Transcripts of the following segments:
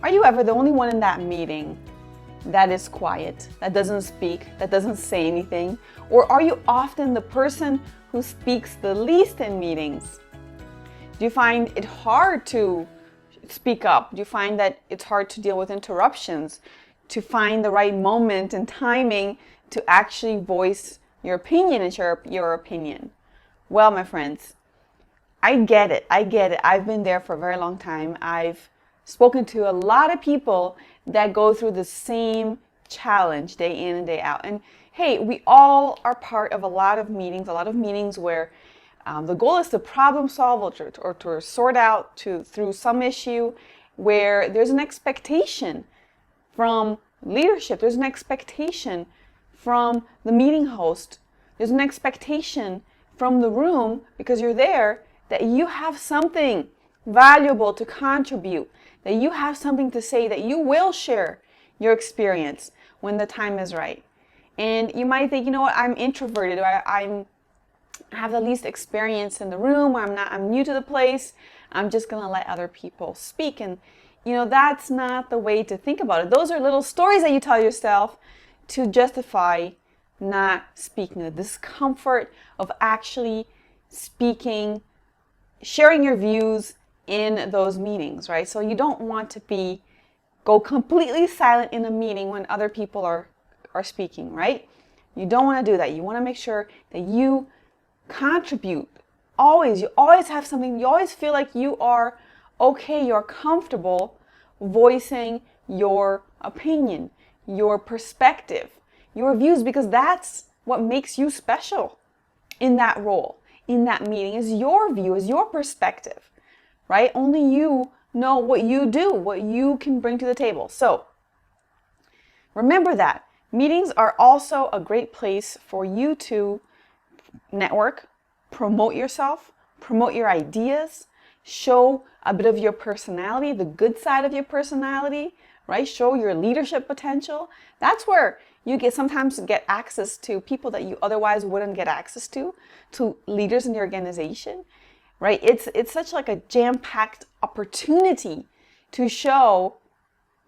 Are you ever the only one in that meeting that is quiet, that doesn't speak, that doesn't say anything? Or are you often the person who speaks the least in meetings? Do you find it hard to speak up? Do you find that it's hard to deal with interruptions, to find the right moment and timing to actually voice your opinion and share your opinion? Well, my friends, I get it. I've been there for a very long time. I've spoken to a lot of people that go through the same challenge day in and day out. And hey, we all are part of a lot of meetings where the goal is to problem solve or to sort out through some issue where there's an expectation from leadership. There's an expectation from the meeting host. There's an expectation from the room, because you're there, that you have something valuable to contribute, that you have something to say, that you will share your experience when the time is right. And you might think, you know what, I'm introverted, or I have the least experience in the room, or I'm new to the place, I'm just gonna let other people speak. And that's not the way to think about it. Those are little stories that you tell yourself to justify not speaking, the discomfort of actually speaking, sharing your views in those meetings, right? So you don't want to go completely silent in a meeting when other people are speaking, right? You don't want to do that. You want to make sure that you contribute. You always have something. You always feel like you are okay, you're comfortable voicing your opinion, your perspective, your views, because that's what makes you special in that role, in that meeting, is your view, is your perspective, right? Only you know what you do, what you can bring to the table. So remember that meetings are also a great place for you to network, promote yourself, promote your ideas, show a bit of your personality, the good side of your personality, right? Show your leadership potential. That's where you sometimes get access to people that you otherwise wouldn't get access to leaders in the organization, right? It's such like a jam-packed opportunity to show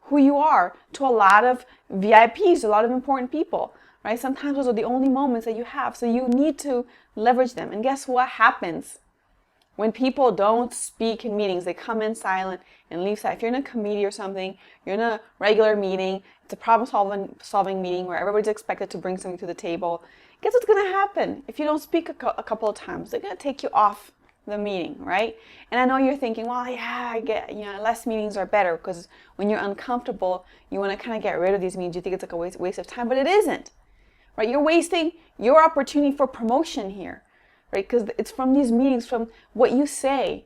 who you are to a lot of VIPs, a lot of important people, right? Sometimes those are the only moments that you have, so you need to leverage them. And guess what happens when people don't speak in meetings? They come in silent and leave silent. If you're in a committee or something, you're in a regular meeting, it's a problem-solving meeting where everybody's expected to bring something to the table. Guess what's going to happen? If you don't speak a couple of times, they're going to take you off the meeting, right? And I know you're thinking, well, yeah, I get, less meetings are better, because when you're uncomfortable, you want to kind of get rid of these meetings. You think it's like a waste of time, but it isn't, right? You're wasting your opportunity for promotion here, right? Because it's from these meetings, from what you say,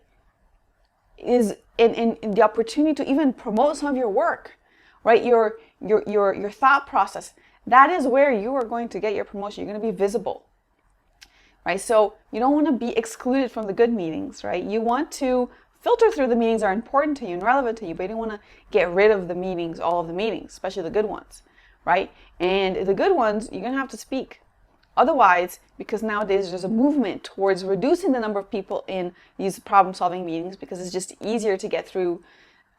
is in the opportunity to even promote some of your work, right? Your thought process. That is where you are going to get your promotion. You're going to be visible, right? So you don't want to be excluded from the good meetings, right? You want to filter through the meetings that are important to you and relevant to you, but you don't want to get rid of the meetings, all of the meetings, especially the good ones, right? And the good ones, you're going to have to speak. Otherwise, because nowadays there's a movement towards reducing the number of people in these problem-solving meetings, because it's just easier to get through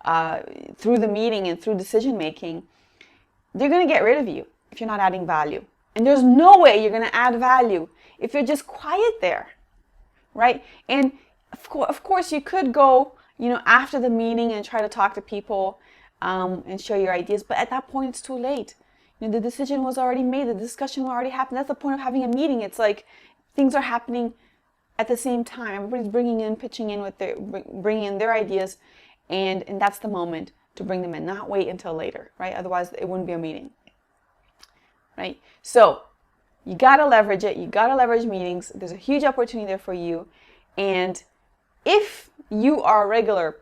the meeting and through decision making, they're going to get rid of you if you're not adding value. And there's no way you're going to add value if you're just quiet there, right? And of course, you could go, after the meeting and try to talk to people and share your ideas, but at that point, it's too late. The decision was already made. The discussion already happened. That's the point of having a meeting. It's like things are happening at the same time. Everybody's pitching in bringing in their ideas, and that's the moment to bring them in. Not wait until later, right? Otherwise, it wouldn't be a meeting, right? So you gotta leverage it. You gotta leverage meetings. There's a huge opportunity there for you, and if you are a regular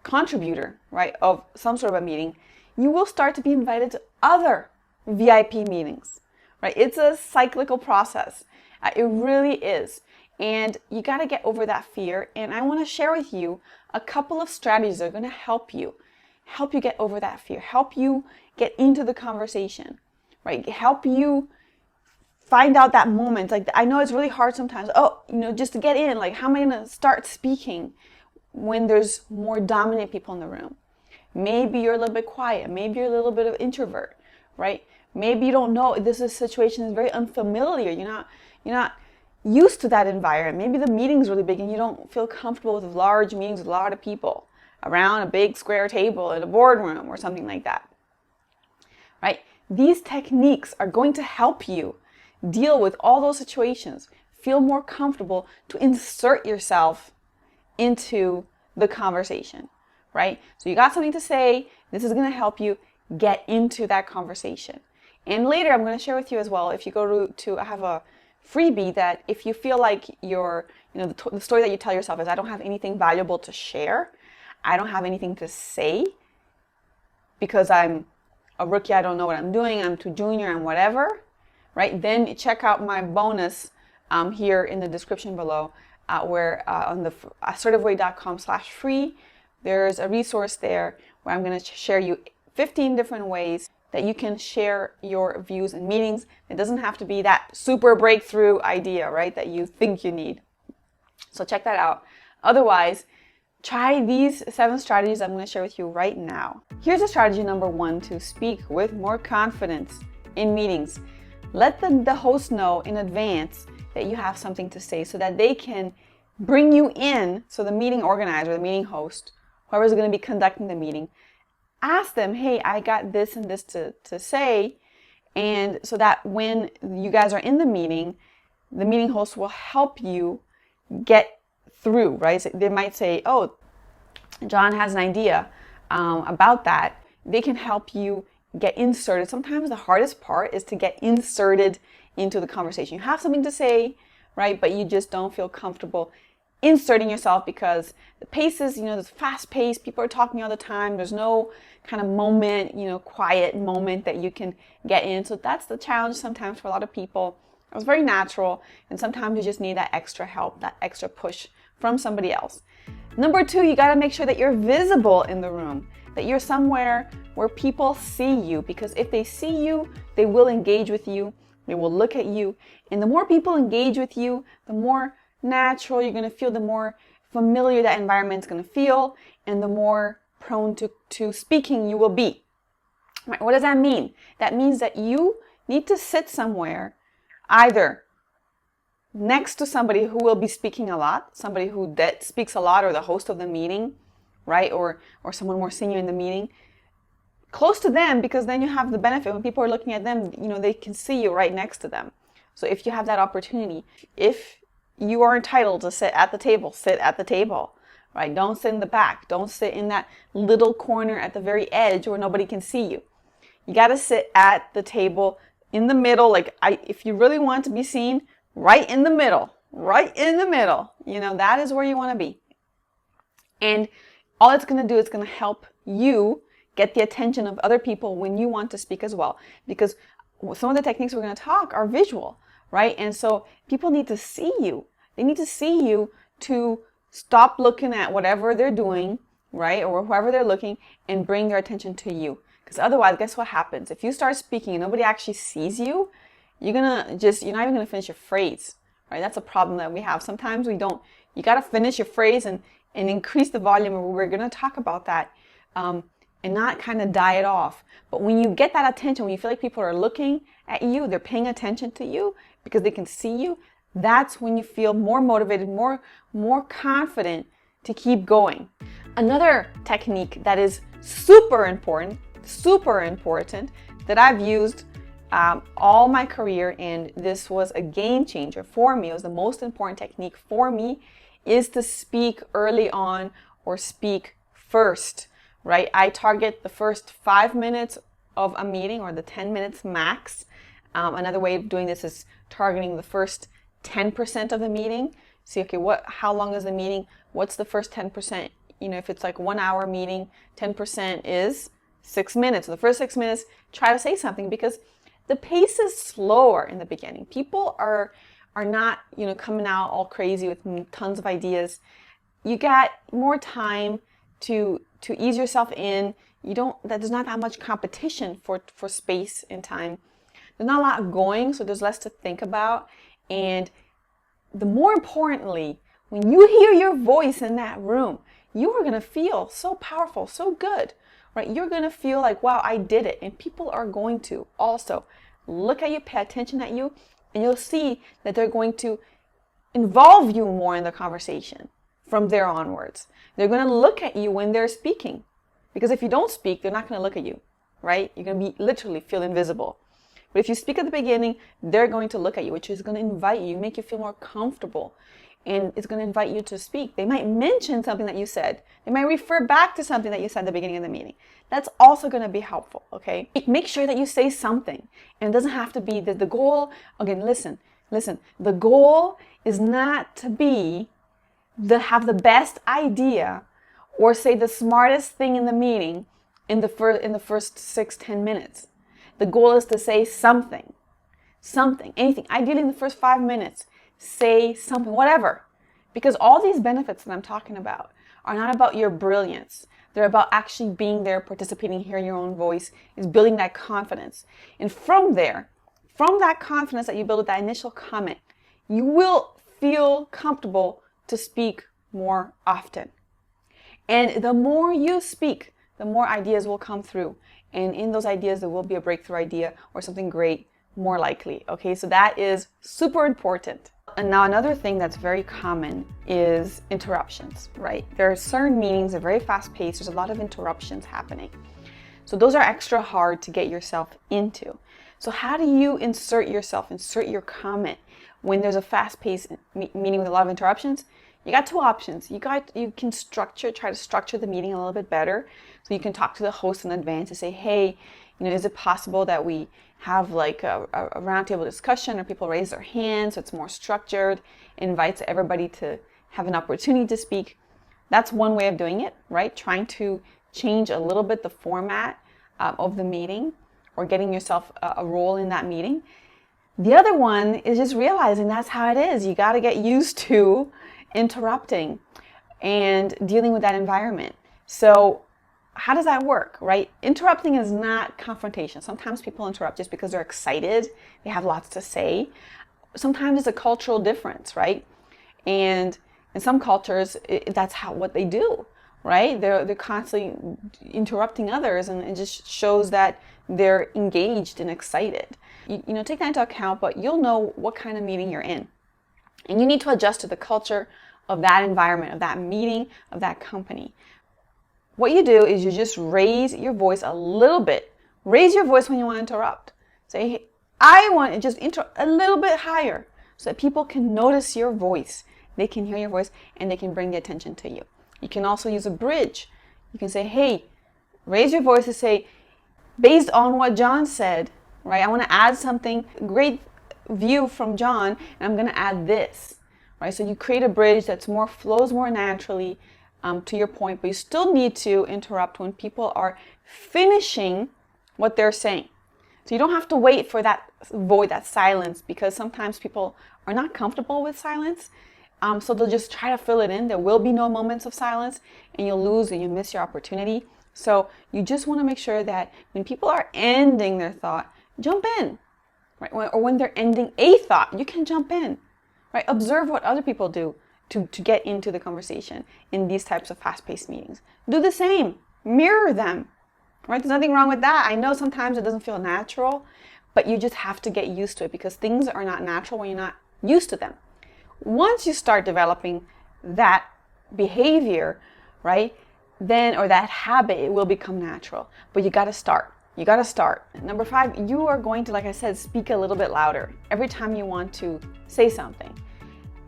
contributor, right, of some sort of a meeting, you will start to be invited to other VIP meetings, right? It's a cyclical process. It really is. And you got to get over that fear. And I want to share with you a couple of strategies that are going to help you get over that fear, help you get into the conversation, right? Help you find out that moment. Like, I know it's really hard sometimes. Just to get in, like, how am I going to start speaking when there's more dominant people in the room? Maybe you're a little bit quiet. Maybe you're a little bit of introvert, right? Maybe you don't know, this is a situation is very unfamiliar. You're not used to that environment. Maybe the meeting's really big and you don't feel comfortable with large meetings with a lot of people around a big square table in a boardroom or something like that, right? These techniques are going to help you deal with all those situations, feel more comfortable to insert yourself into the conversation, right? So you got something to say. This is going to help you get into that conversation. And later I'm going to share with you as well, if you go to I have a freebie that if you feel like the story that you tell yourself is, I don't have anything valuable to share, I don't have anything to say because I'm a rookie, I don't know what I'm doing, I'm too junior and whatever, right? Then check out my bonus here in the description below, where on the assertiveway.com/free, there's a resource there where I'm going to share you 15 different ways that you can share your views in meetings. It doesn't have to be that super breakthrough idea, right, that you think you need. So check that out. Otherwise, try these 7 strategies I'm going to share with you right now. Here's a strategy number 1 to speak with more confidence in meetings. Let the host know in advance that you have something to say so that they can bring you in. So the meeting organizer, the meeting host, whoever's going to be conducting the meeting, ask them, hey, I got this and this to say. And so that when you guys are in the meeting host will help you get through, right? So they might say, oh, John has an idea about that. They can help you get inserted. Sometimes the hardest part is to get inserted into the conversation. You have something to say, right? But you just don't feel comfortable inserting yourself because the pace is, it's fast paced. People are talking all the time. There's no kind of moment, quiet moment that you can get in. So that's the challenge sometimes for a lot of people. It's very natural. And sometimes you just need that extra help, that extra push from somebody else. Number 2, you got to make sure that you're visible in the room, that you're somewhere where people see you, because if they see you, they will engage with you. They will look at you. And the more people engage with you, the more natural you're going to feel, the more familiar that environment's going to feel, and the more prone to speaking you will be. Right? What does that mean? That means that you need to sit somewhere, either next to somebody who will be speaking a lot, somebody who speaks a lot, or the host of the meeting, right? Or someone more senior in the meeting, close to them, because then you have the benefit when people are looking at them, they can see you right next to them. So if you have that opportunity, if you are entitled to sit at the table, sit at the table, right? Don't sit in the back. Don't sit in that little corner at the very edge where nobody can see you. You got to sit at the table in the middle. If you really want to be seen, right in the middle, that is where you want to be. And all it's going to do is going to help you get the attention of other people when you want to speak as well. Because some of the techniques we're going to talk are visual, right? And so people need to see you. They need to see you to stop looking at whatever they're doing, right? Or whoever they're looking, and bring their attention to you. Because otherwise, guess what happens? If you start speaking and nobody actually sees you, you're not even going to finish your phrase, right? That's a problem that we have. Sometimes you got to finish your phrase and increase the volume. We're going to talk about that. And not kind of die it off. But when you get that attention, when you feel like people are looking at you, they're paying attention to you because they can see you, that's when you feel more motivated, more confident to keep going. Another technique that is super important that I've used all my career, and this was a game changer for me, it was the most important technique for me, is to speak early on or speak first. Right? I target the first 5 minutes of a meeting, or the 10 minutes max. Another way of doing this is targeting the first 10% of the meeting. See, okay, how long is the meeting? What's the first 10%? If it's like 1 hour meeting, 10% is 6 minutes. So the first 6 minutes, try to say something, because the pace is slower in the beginning. People are not, coming out all crazy with tons of ideas. You got more time to ease yourself in. There's not that much competition for space and time. There's not a lot going, so there's less to think about. And the more importantly, when you hear your voice in that room, you are going to feel so powerful, so good, right? You're going to feel like, wow, I did it. And people are going to also look at you, pay attention at you, and you'll see that they're going to involve you more in the conversation from there onwards. They're going to look at you when they're speaking, because if you don't speak, they're not going to look at you, right? You're going to be literally feel invisible. But if you speak at the beginning, they're going to look at you, which is going to invite you, make you feel more comfortable, and it's going to invite you to speak. They might mention something that you said. They might refer back to something that you said at the beginning of the meeting. That's also going to be helpful, okay? Make sure that you say something, and it doesn't have to be the goal. Again, listen. The goal is not to be have the best idea or say the smartest thing in the meeting in the first 6-10 minutes. The goal is to say something, anything. Ideally in the first 5 minutes, say something, whatever. Because all these benefits that I'm talking about are not about your brilliance. They're about actually being there, participating, hearing your own voice, is building that confidence. And from there, from that confidence that you build with that initial comment, you will feel comfortable to speak more often. And the more you speak, the more ideas will come through. And in those ideas, there will be a breakthrough idea or something great, more likely. Okay, so that is super important. And now another thing that's very common is interruptions, right? There are certain meetings that are very fast paced. There's a lot of interruptions happening. So those are extra hard to get yourself into. So how do you insert your comment when there's a fast paced meeting with a lot of interruptions? You got two options. You can try to structure the meeting a little bit better. So you can talk to the host in advance and say, hey, is it possible that we have like a roundtable discussion, or people raise their hands so it's more structured, invites everybody to have an opportunity to speak. That's one way of doing it, right? Trying to change a little bit the format of the meeting, or getting yourself a role in that meeting. The other one is just realizing that's how it is. You got to get used to interrupting and dealing with that environment. So how does that work, right? Interrupting is not confrontation. Sometimes people interrupt just because they're excited. They have lots to say. Sometimes it's a cultural difference, right? And in some cultures, that's what they do, right? They're constantly interrupting others, and it just shows that they're engaged and excited. Take that into account, but you'll know what kind of meeting you're in. And you need to adjust to the culture of that environment, of that meeting, of that company. What you do is you just raise your voice a little bit. Raise your voice when you want to interrupt. Say, hey, I want to just interrupt a little bit higher so that people can notice your voice. They can hear your voice and they can bring the attention to you. You can also use a bridge. You can say, hey, raise your voice and say, based on what John said, right? I want to add something, great view from John, and I'm going to add this, right? So you create a bridge that's flows more naturally to your point, but you still need to interrupt when people are finishing what they're saying. So you don't have to wait for that void, that silence, because sometimes people are not comfortable with silence. So they'll just try to fill it in. There will be no moments of silence, and you'll lose and you miss your opportunity. So you just want to make sure that when people are ending their thought, jump in, right? Or when they're ending a thought, you can jump in, right? Observe what other people do to get into the conversation in these types of fast-paced meetings. Do the same. Mirror them, right? There's nothing wrong with that. I know sometimes it doesn't feel natural, but you just have to get used to it, because things are not natural when you're not used to them. Once you start developing that behavior, right, or that habit, it will become natural. But you got to start. Number 5, you are going to, like I said, speak a little bit louder every time you want to say something.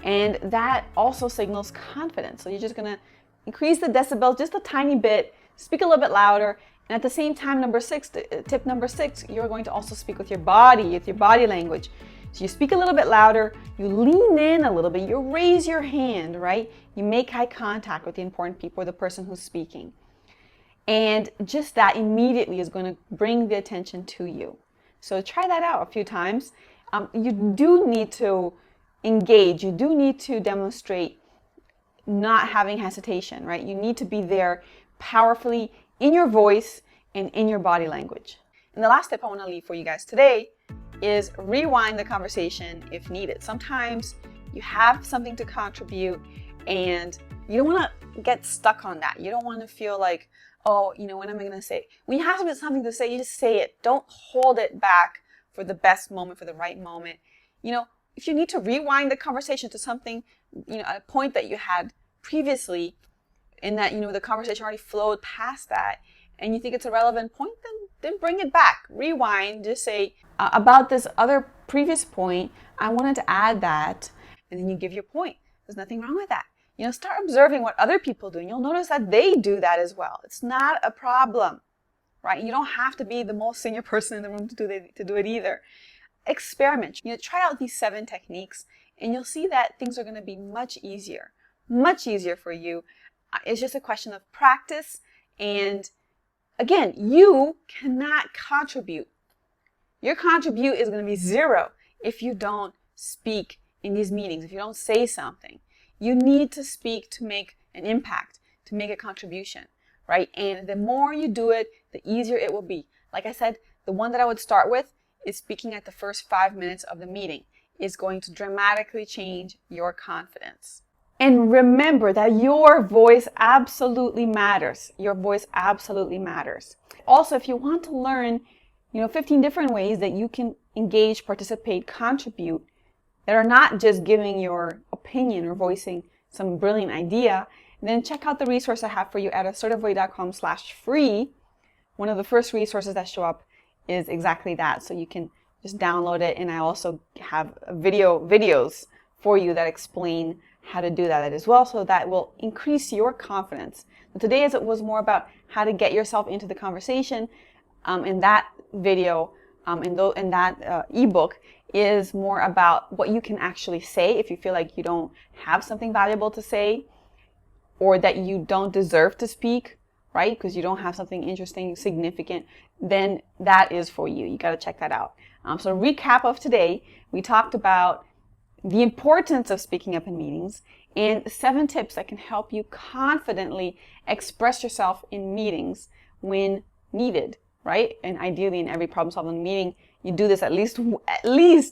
And that also signals confidence. So you're just going to increase the decibels just a tiny bit, speak a little bit louder. And at the same time, tip number 6, you're going to also speak with your body language. So you speak a little bit louder, you lean in a little bit, you raise your hand, right? You make eye contact with the important people or the person who's speaking. And just that immediately is going to bring the attention to you. So try that out a few times. You do need to engage. You do need to demonstrate not having hesitation, right? You need to be there powerfully in your voice and in your body language. And the last tip I want to leave for you guys today is rewind the conversation if needed. Sometimes you have something to contribute and you don't want to get stuck on that. You don't want to feel like, Oh, when am I going to say it? When you have something to say, you just say it. Don't hold it back for the best moment, for the right moment. If you need to rewind the conversation to something, a point that you had previously, in that, the conversation already flowed past that, and you think it's a relevant point, then bring it back. Rewind, just say, about this other previous point, I wanted to add that, and then you give your point. There's nothing wrong with that. Start observing what other people do, and you'll notice that they do that as well. It's not a problem, right? You don't have to be the most senior person in the room to do it either. Experiment. Try out these 7 techniques, and you'll see that things are going to be much easier for you. It's just a question of practice, and again, you cannot contribute. Your contribute is going to be 0 if you don't speak in these meetings, if you don't say something. You need to speak to make an impact, to make a contribution, right? And the more you do it, the easier it will be. Like I said, the one that I would start with is speaking at the first 5 minutes of the meeting. Is going to dramatically change your confidence. And remember that your voice absolutely matters. Your voice absolutely matters. Also, if you want to learn, 15 different ways that you can engage, participate, contribute, that are not just giving your opinion or voicing some brilliant idea, then check out the resource I have for you at assertiveway.com/free. One of the first resources that show up is exactly that. So you can just download it. And I also have videos for you that explain how to do that as well. So that will increase your confidence. But today it was more about how to get yourself into the conversation. And that video and that ebook is more about what you can actually say if you feel like you don't have something valuable to say, or that you don't deserve to speak, right? Because you don't have something interesting, significant, then that is for you. You got to check that out. So recap of today, we talked about the importance of speaking up in meetings and 7 tips that can help you confidently express yourself in meetings when needed, right? And ideally in every problem-solving meeting, you do this at least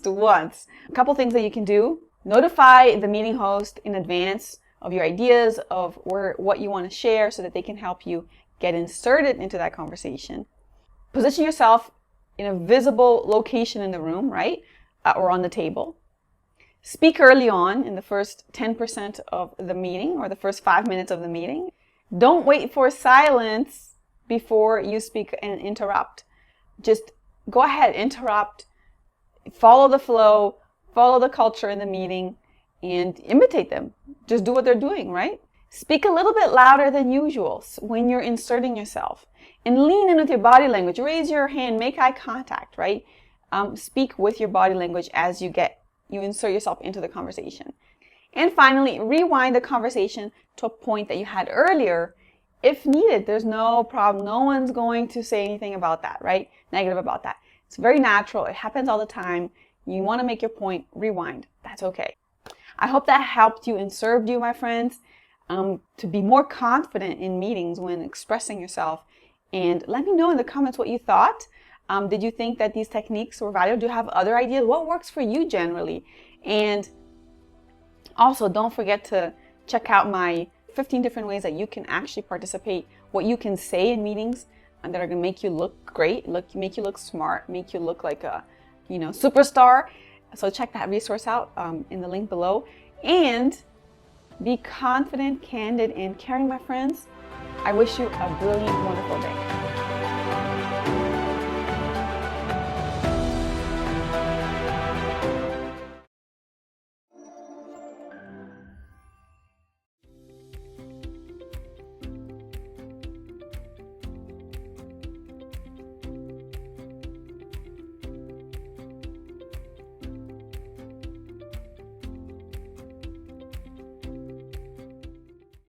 once. A couple things that you can do. Notify the meeting host in advance of your ideas, of what you want to share, so that they can help you get inserted into that conversation. Position yourself in a visible location in the room, right? Or on the table. Speak early on in the first 10% of the meeting, or the first 5 minutes of the meeting. Don't wait for silence before you speak and interrupt. Just go ahead, interrupt, follow the flow, follow the culture in the meeting, and imitate them. Just do what they're doing, right? Speak a little bit louder than usual when you're inserting yourself. And lean in with your body language. Raise your hand, make eye contact, right? Speak with your body language as you insert yourself into the conversation. And finally, rewind the conversation to a point that you had earlier. If needed, there's no problem. No one's going to say anything about that, right? Negative about that. It's very natural. It happens all the time. You want to make your point, rewind. That's okay. I hope that helped you and served you, my friends, to be more confident in meetings when expressing yourself. And let me know in the comments what you thought. Did you think that these techniques were valuable? Do you have other ideas? What works for you generally? And also, don't forget to check out my 15 different ways that you can actually participate, what you can say in meetings that are going to make you look great, make you look smart, make you look like a, superstar. So check that resource out in the link below. And be confident, candid, and caring, my friends. I wish you a brilliant, wonderful day.